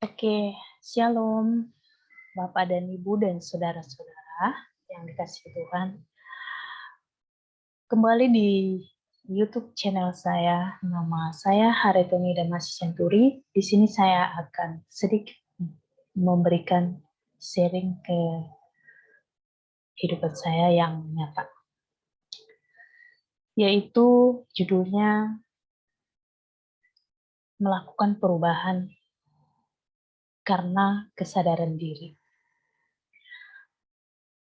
Oke, Shalom Bapak dan Ibu dan saudara-saudara yang dikasihi Tuhan. Kembali di YouTube channel saya, nama saya Haritoni Damasi Senturi. Di sini saya akan sedikit memberikan sharing ke kehidupan saya yang nyata. Yaitu judulnya melakukan perubahan karena kesadaran diri.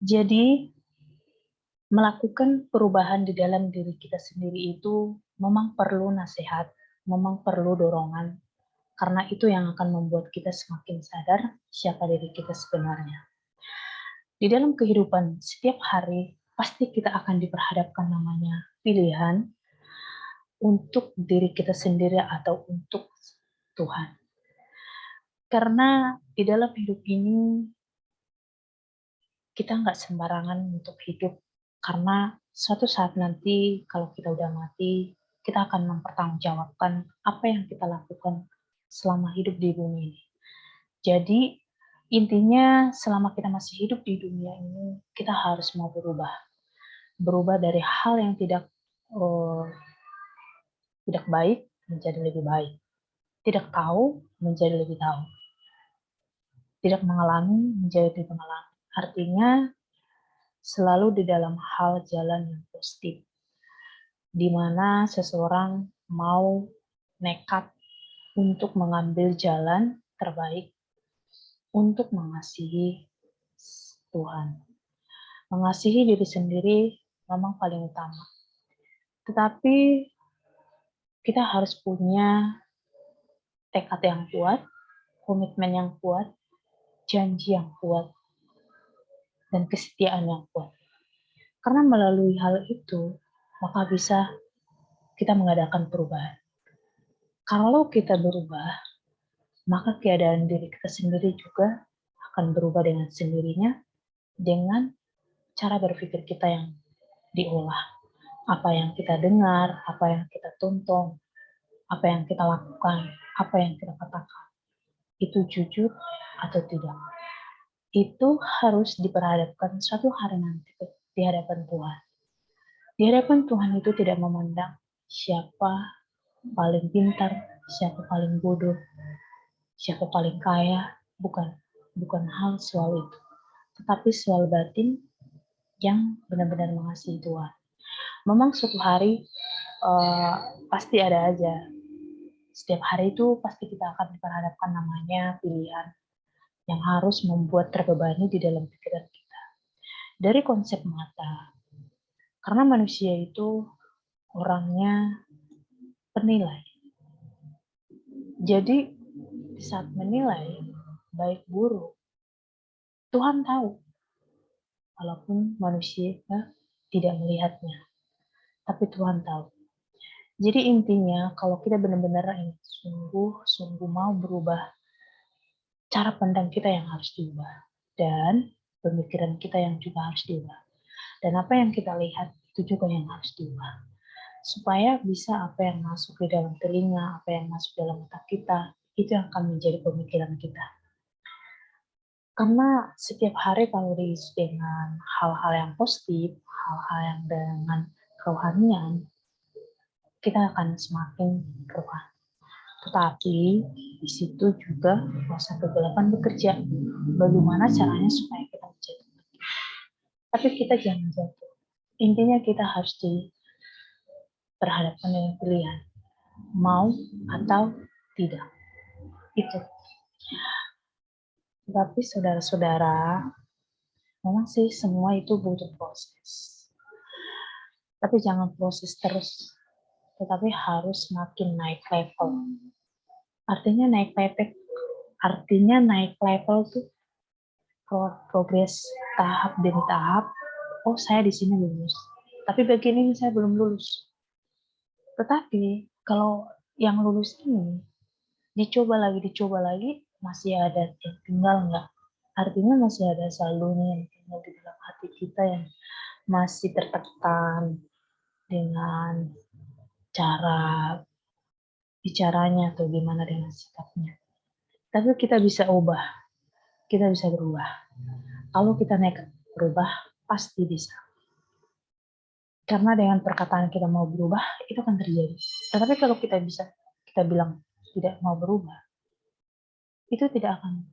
Jadi, melakukan perubahan di dalam diri kita sendiri itu memang perlu nasihat, memang perlu dorongan, karena itu yang akan membuat kita semakin sadar siapa diri kita sebenarnya. Di dalam kehidupan setiap hari, pasti kita akan diperhadapkan namanya pilihan untuk diri kita sendiri atau untuk Tuhan. Karena di dalam hidup ini, kita nggak sembarangan untuk hidup, karena suatu saat nanti kalau kita udah mati, kita akan mempertanggungjawabkan apa yang kita lakukan selama hidup di bumi ini. Jadi, intinya selama kita masih hidup di dunia ini, kita harus mau berubah. Berubah dari hal yang tidak baik menjadi lebih baik. Tidak tahu menjadi lebih tahu. Tidak mengalami menjadi lebih mengalami. Artinya, selalu di dalam hal jalan yang positif, di mana seseorang mau nekat untuk mengambil jalan terbaik untuk mengasihi Tuhan. Mengasihi diri sendiri memang paling utama. Tetapi kita harus punya tekad yang kuat, komitmen yang kuat, janji yang kuat, dan kesetiaan yang kuat. Karena melalui hal itu, maka bisa kita mengadakan perubahan. Kalau kita berubah, maka keadaan diri kita sendiri juga akan berubah dengan sendirinya dengan cara berpikir kita yang diolah. Apa yang kita dengar, apa yang kita tonton, apa yang kita lakukan, apa yang kita katakan, itu jujur atau tidak. Itu harus diperhadapkan suatu hari nanti di hadapan Tuhan. Di hadapan Tuhan itu tidak memandang siapa paling pintar, siapa paling bodoh, siapa paling kaya, bukan hal soal itu, tetapi soal batin yang benar-benar mengasihi Tuhan. Memang suatu hari pasti ada aja. Setiap hari itu pasti kita akan diperhadapkan namanya pilihan yang harus membuat terbebani di dalam pikiran kita. Dari konsep mata, karena manusia itu orangnya penilai. Jadi di saat menilai baik buruk, Tuhan tahu, walaupun manusia tidak melihatnya, tapi Tuhan tahu. Jadi intinya kalau kita benar-benar ingin sungguh mau berubah, cara pandang kita yang harus diubah dan pemikiran kita yang juga harus diubah. Dan apa yang kita lihat itu juga yang harus diubah. Supaya bisa apa yang masuk di dalam telinga, apa yang masuk dalam otak kita, itu yang akan menjadi pemikiran kita. Karena setiap hari kalau diisi dengan hal-hal yang positif, hal-hal yang dengan kerohanian, kita akan semakin rohani. Tetapi di situ juga kuasa kegelapan bekerja. Bagaimana caranya supaya kita menjadi? Tapi kita jangan jatuh. Intinya kita harus diperhadapkan dengan pilihan, mau atau tidak. Itu. Tapi saudara-saudara, memang sih semua itu butuh proses. Tapi jangan proses terus, tetapi harus makin naik level. Artinya naik level tuh progres tahap demi tahap. Oh, saya di sini lulus. Tapi bagian ini saya belum lulus. Tetapi kalau yang lulus ini dicoba lagi, masih ada yang tinggal nggak? Artinya masih ada saldonya yang tinggal di dalam hati kita yang masih tertekan dengan cara bicaranya atau gimana dengan sikapnya. Tapi kita bisa ubah, kita bisa berubah. Kalau kita nekat berubah, pasti bisa. Karena dengan perkataan kita mau berubah, itu akan terjadi. Tetapi kalau kita bilang tidak mau berubah, itu tidak akan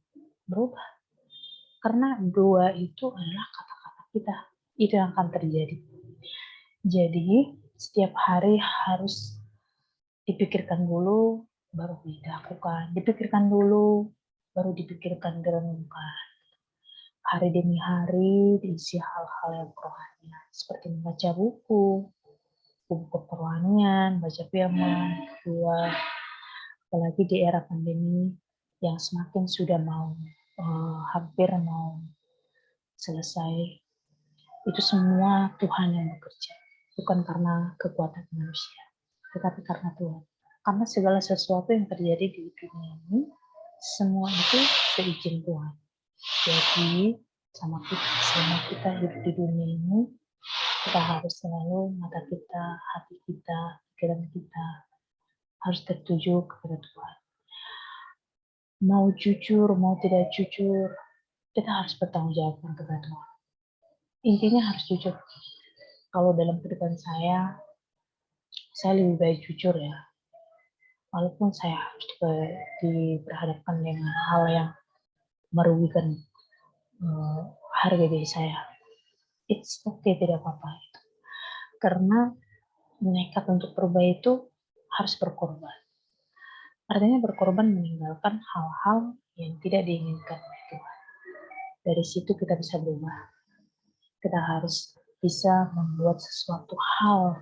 berubah. Karena dua itu adalah kata-kata kita. Itu yang akan terjadi. Jadi, setiap hari harus dipikirkan dulu, baru dilakukan. Dipikirkan dulu, baru dipikirkan, direnungkan. Hari demi hari diisi hal-hal yang kerohanian, seperti membaca buku kerohanian, baca firman, kedua, apalagi di era pandemi yang semakin sudah mau hampir mau selesai. Itu semua Tuhan yang bekerja, bukan karena kekuatan manusia, tetapi karena Tuhan. Karena segala sesuatu yang terjadi di dunia ini, semua itu seizin Tuhan. Jadi, sama kita hidup di dunia ini, kita harus selalu mata kita, hati kita, pikiran kita harus tertuju kepada Tuhan. Mau jujur, mau tidak jujur, kita harus bertanggung jawab kepada Tuhan. Intinya harus jujur. Kalau dalam kehidupan saya lebih baik jujur ya. Walaupun saya harus diperhadapkan dengan hal yang merugikan harga diri saya. It's okay, tidak apa-apa. Karena nekat untuk berubah itu harus berkorban. Artinya berkorban meninggalkan hal-hal yang tidak diinginkan oleh Tuhan. Dari situ kita bisa berubah. Kita harus bisa membuat sesuatu hal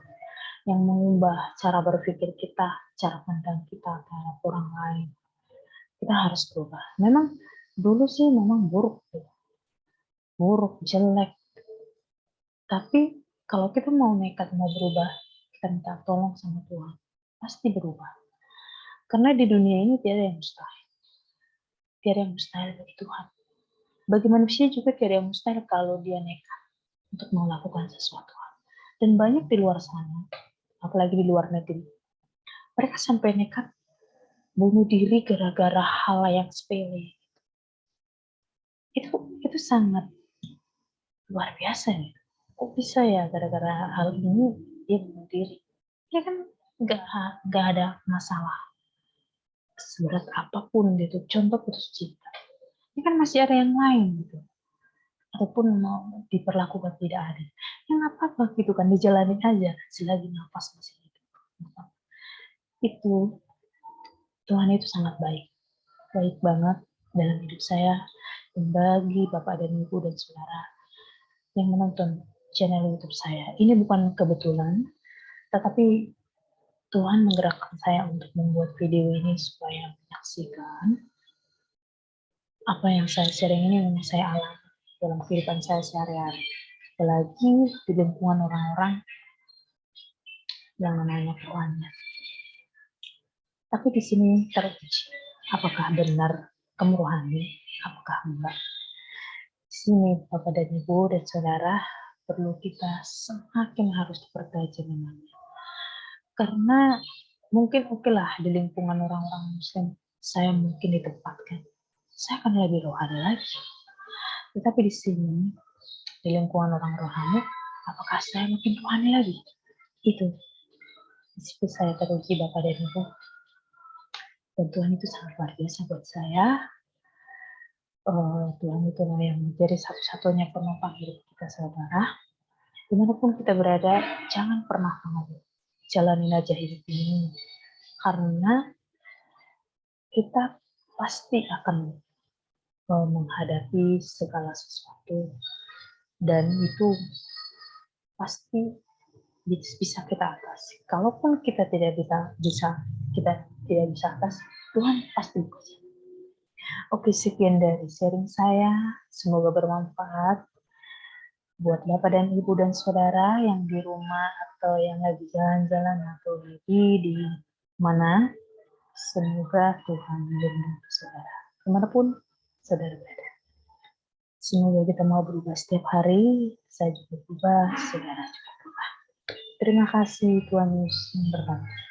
yang mengubah cara berpikir kita, cara pandang kita terhadap orang lain. Kita harus berubah. Memang dulu sih memang buruk, jelek. Tapi kalau kita mau nekat, mau berubah, kita minta tolong sama Tuhan, pasti berubah. Karena di dunia ini tiada yang mustahil. Tiada yang mustahil bagi Tuhan. Bagi manusia juga tiada yang mustahil kalau dia nekat untuk melakukan sesuatu. Dan banyak di luar sana, apalagi di luar negeri, mereka sampai nekat bunuh diri gara-gara hal yang sepele. Itu sangat luar biasa ya. Kok bisa ya gara-gara hal ini dia bunuh diri? Ya kan nggak ada masalah seberat apapun gitu. Contoh putus cinta. Ini kan masih ada yang lain gitu. Ataupun mau diperlakukan tidak adil. Ya nggak apa-apa gitu kan, dijalanin aja selagi nafas masih hidup. Itu Tuhan itu sangat baik banget dalam hidup saya dan bagi Bapak dan Ibu dan Saudara yang menonton channel YouTube saya. Ini bukan kebetulan, tetapi Tuhan menggerakkan saya untuk membuat video ini supaya menyaksikan apa yang saya sharing ini memang saya alami dalam kehidupan saya sehari-hari. Apalagi di lingkungan orang-orang yang namanya kerohanian. Tapi di sini teruji, apakah benar kamu rohani, apakah enggak. Di sini Bapak dan Ibu dan Saudara perlu kita semakin harus dipertajam imannya. Karena mungkin lah di lingkungan orang-orang Muslim saya mungkin ditempatkan, saya akan lebih rohani lagi. Tetapi di sini di lingkungan orang rohani, apakah saya makin rohani lagi? Itu di situ saya teruji Bapak dan Ibu. Dan Tuhan itu sangat luar biasa buat saya. Tuhan itu yang menjadi satu-satunya penopang hidup kita, saudara. Dimanapun kita berada, jangan pernah mengeluh. Jalanin aja hidup ini. Karena kita pasti akan menghadapi segala sesuatu. Dan itu pasti bisa kita atasi. Kalaupun kita tidak bisa atasi, Tuhan pasti bisa. Oke, sekian dari sharing saya. Semoga bermanfaat buat Bapak dan Ibu dan Saudara yang di rumah atau yang lagi jalan-jalan atau lagi di mana. Semoga Tuhan melindungi saudara dimanapun saudara berada. Semoga kita mau berubah setiap hari. Saya juga berubah, saudara juga berubah. Terima kasih, Tuhan Yesus memberkati.